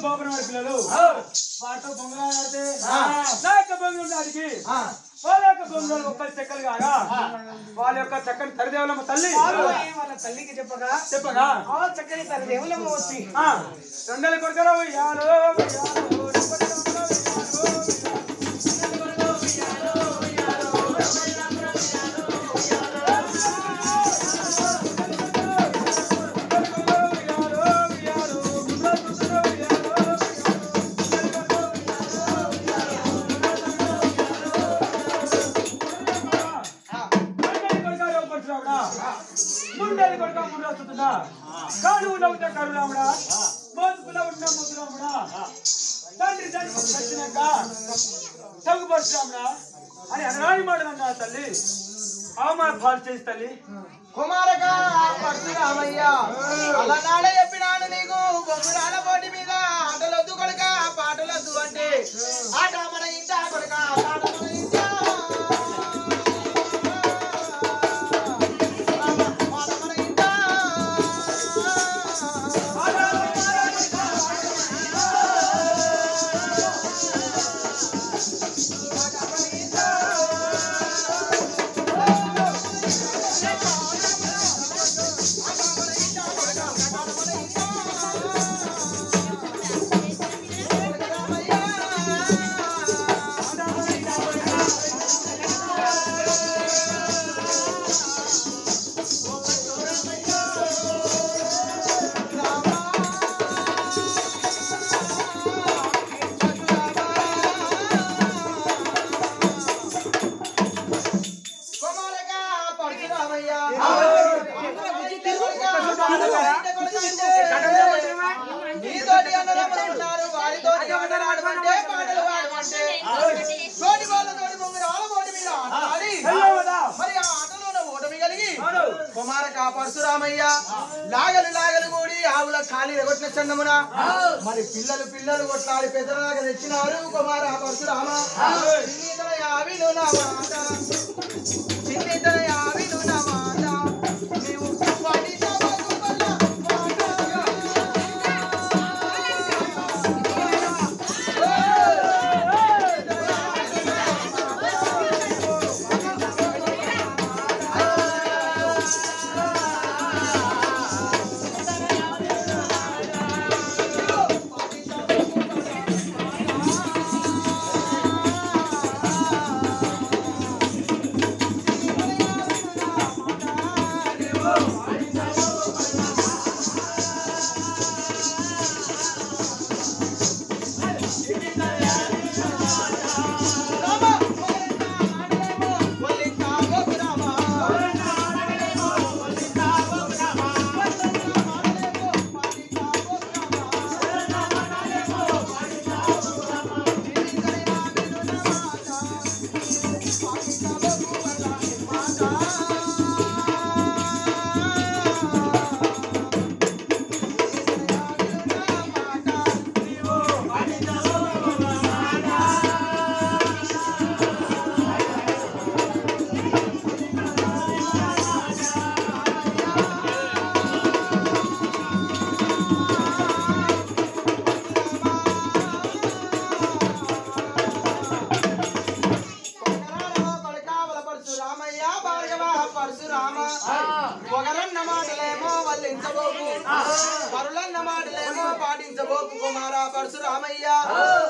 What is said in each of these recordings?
బాబు పిల్లలు వాటితో బొంగరాలు ఆడితే నా యొక్క బొంగరాడికి వాళ్ళ యొక్క బొంగరాలు ఒక్కరి చెక్కలు కాగా వాళ్ళ యొక్క చక్కని తరిదేవులమ్మ తల్లి వాళ్ళ తల్లికి చెప్పగా చక్కని తల్లిదేవులమ్మ వచ్చి రెండేళ్ళ కొడుకరా ఉయ్యాలో ముండలి కొడుక ముందు వస్తుందా కాడు ఉంటే కరురాముడా మోసుకున్న ఉన్న ముద్దురాముడా తండ్రి తండ్రి వచ్చినాక తగ్గుపరచురాముడా అని అనరాని మాటలన్నా తల్లి అవమాన పాలు చేసి తల్లి కుమారక పరశురామయ్య అలనాడే చెప్పినాను నీకు బొమ్మరాల పోటీ మీద ఆటలొద్దు కొడుక పాటలొద్దు అంటే ఆట మన ఇంట కొడుక పాట మన ఇంట కుమారక పరశురామయ్య లాగలు లాగలు కూడి ఆవుల ఖాళీ కొట్టిన చందమున మరి పిల్లలు పిల్లలు కొట్లాడి పెద్దలాగా తెచ్చినారు కుమార పరశురామ చిన్నితన యావిను నా మాట చిన్నితన యావిను నా మాట నీవు పొగరన్న మాటలేమో వల్లించబోకు పరులన్న మాటలేమో పాటించబోకు కుమార పరశురామయ్య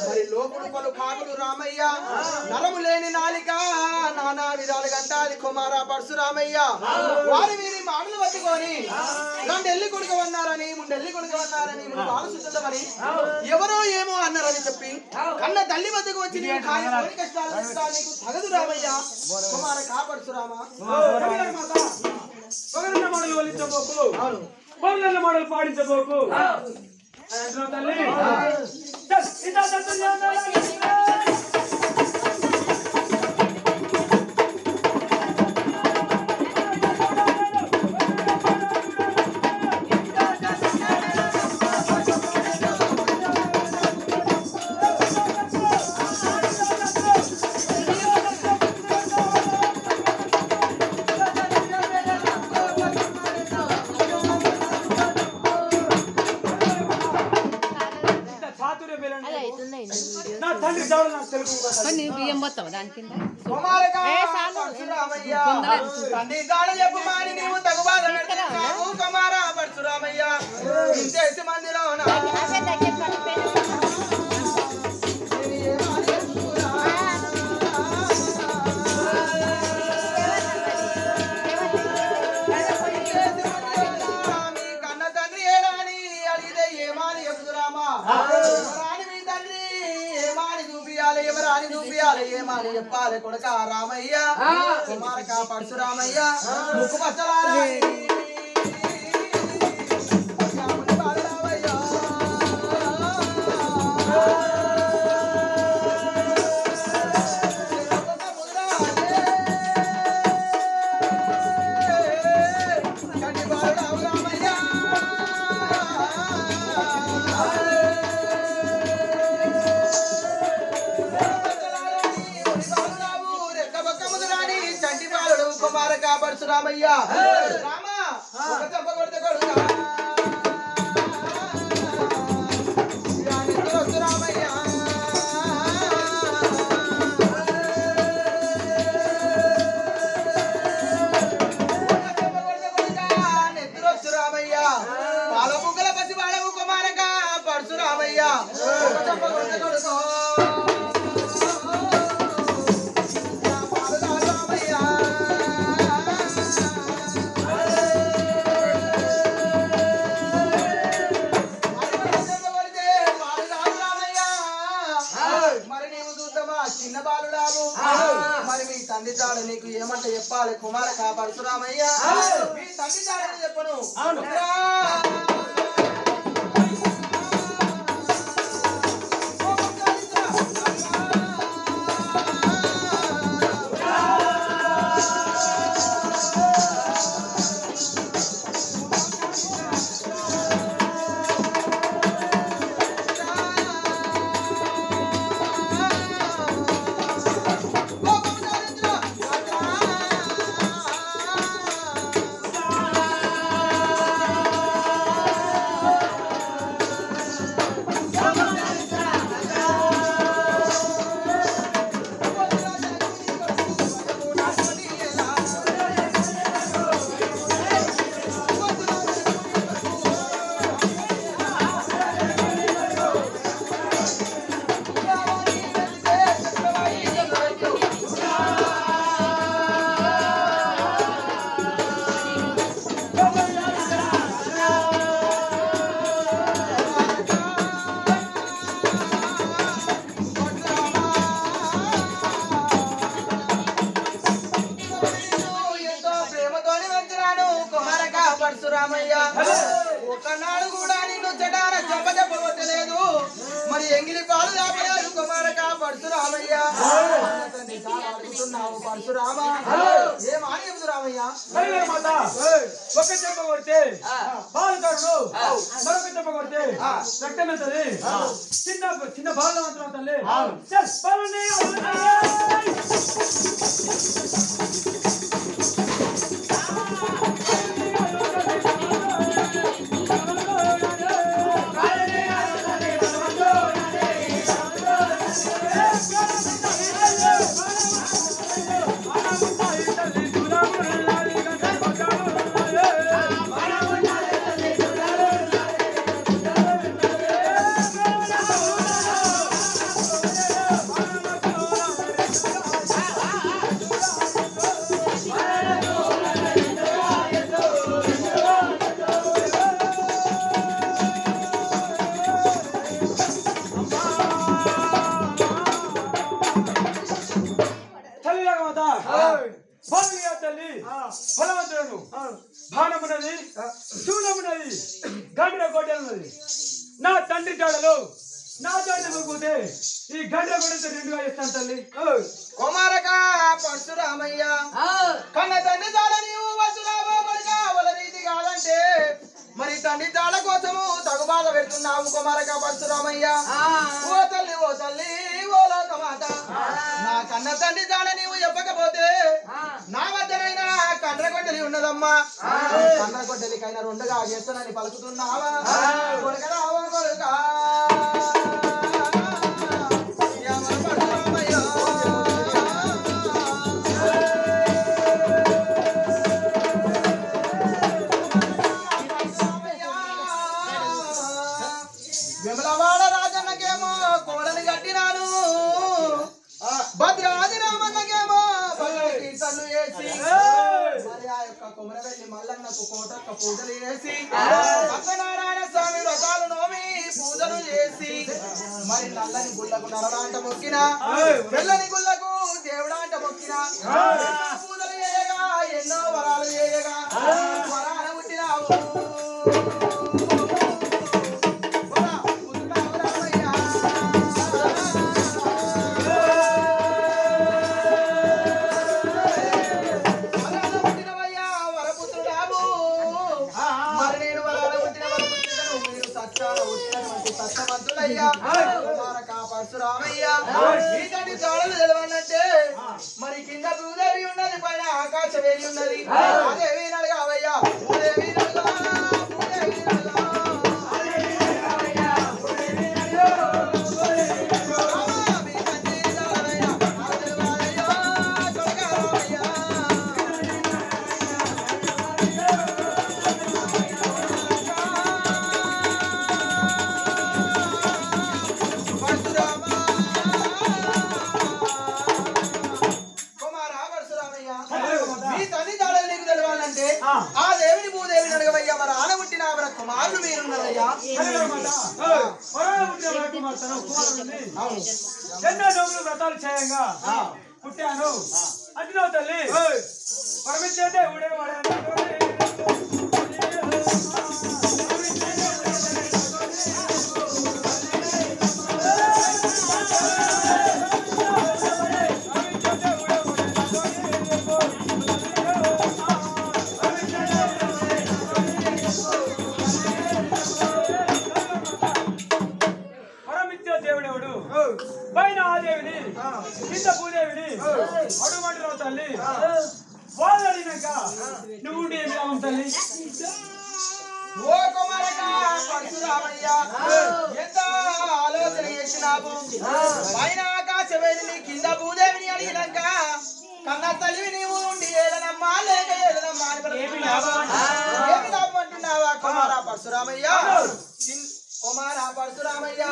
మరి లోకుడు పలు కాకుడు రామయ్య నరము లేని నాలిక నానా విధాలుగా అంటాది కుమార పరశురామయ్య వారి వీరి మాటలు పట్టుకొని రెండెల్లి కొడుకవన్నారని ముండెల్లి కొడుకవన్నారని ఆలోచిద్దామని ఎవరో ఏమో అన్నారని చెప్పి కన్న తల్లి వద్దకు వచ్చి నీవు కాని కష్టాలు నీకు తగదు రామయ్య కుమార పరశురామ పొగరన్న మాటలు వల్లించబోకు పరులన్న మాటలు పాడించబోకు తల్లి కూతురు పేరు నా తండ్రి చాలు నాకు తెలుగు బియ్యం పోతావా దాని కింద కుమారకా పరశురామయ్య తండ్రి జాడ చెప్పు మాని నీవు తగుబాద పెడుతున్నావు కుమారా పరశురామయ్య ఇంతేసి మందిలో ఎవరాని చూపియాలి ఏమాని చెప్పాలి కొడుక రామయ్య కుమారకా పరశురామయ్య ముక్కు పచ్చలారా కుమారకా పరశురామయ్య రామ ఒక దెబ్బ కొడితే కొడుకా రామయ్య నెత్తురొచ్చు రామయ్య పాల ముగ్గల పసి వాడవు కుమారకా పరశురామయ్య ఒక దెబ్బ కొడితే కొడుకో చిన్న బాలుడావు మరి మీ తండ్రి జాడ నీకు ఏమంటే చెప్పాలి కుమారకా పరశురామయ్య మీ తండ్రి జాడని చెప్పను పరశురామయ్య ఒకనాడు కూడా నిన్ను చెడాన చెప్పలేదు మరి ఎంగిలి పాలు దాపలేదు కుమారకా పరశురామయ్య అడుగుతున్నావు పరశురామ ఏమాని చెబుతురామయ్య ఒక చెప్ప కొడితే బాలు కాడు మరొక చెప్ప కొడితే రక్తం వెళ్తుంది చిన్న చిన్న బాలు మాత్రం తల్లి బలవంతులను బాణమున్నది శూలమున్నది గండ్ర గొడ్డలున్నది నా తండ్రి జాడలో నా జాడ పోతే ఈ గండ్ర గొడ్డలతో రెండుగా ఇస్తాను తల్లి కుమారకా పరశురామయ్య కన్న తండ్రి జాడ నీవు వసులాభో కొడుకా వల రీతి కాదంటే మరి తండ్రి జాడ కోసము తగుబాధ పెడుతున్నావు కుమారకా పరశురామయ్య ఓ తల్లి ఓ లోకమాత నా కన్న తండ్రి జాడ నీవు చెప్పకపోతే నా వద్దనైనా కండ్రగొడ్డలి ఉన్నదమ్మా కండ్రగొడ్డలికైనా రెండుగా చేస్తానని పలుకుతున్నావా కొడుకరావా కొడుకా విమలవాడ రాజన్నకేమో కోడని కట్టినాను భద్రాది రామన్నకేమో కీర్తనలు వేసి మరి ఆ యొక్క కొమరవెల్లి మల్లన్నకు కోటొక్క పూజలు చేసి సత్యనారాయణ స్వామి వ్రతాలు నోమి పూజలు చేసి మరి నల్లని గుళ్ళకు నరడాంట మొక్కిన తెల్లని గుళ్ళకు దేవుడాంట మొక్కిన పూజలు చేయగా ఎన్నో వరాలు చేయగా వరాల పుట్టినావు మరి కింద భూదేవి ఉన్నది పైన ఆకాశవేణి ఉన్నది అదేవి నడగావయ్యా భూదేవి నడగా భూదేవి నడగా ఆ దేవుని భూదేవిని అడగవయ్యా మరి ఆనబుట్టిన ఆవిడ కుమారులు మీరున్నారయ్యా ఎన్నో డబ్బులు వ్రతాలు చేయంగా పుట్టాను అంటున్నావు తల్లి పరమించే ఊడే పైన ఆదేవిని కింద భూదేవిని అడుగుమంటున్నావు తల్లి వాళ్ళు అడిగినాక నువ్వు ఏమి రావు తల్లి ఓ కుమారక పరశురామయ్యా ఎంత ఆలోచన చేసినావు పైన ఆకాశవేణిని కింద భూదేవిని అడిగినాక కన్న తల్లివి నీవు ఉండి ఏదనమ్మా లేక ఏదనమ్మా ఏమి లాభం అంటున్నావా కుమార పరశురామయ్యా కుమార పరశురామయ్యా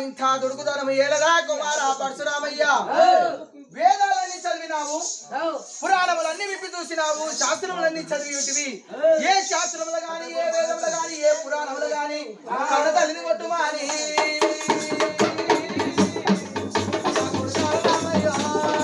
ఇంత దుడుకుదనము ఏలరా కుమార పరశురామయ్యా వేదాలన్నీ చదివినావు పురాణములన్నీ విప్పి చూసినావు శాస్త్రములన్నీ చదివి ఏ శాస్త్రములు గాని ఏ వేదములు గాని ఏ పురాణములు గాని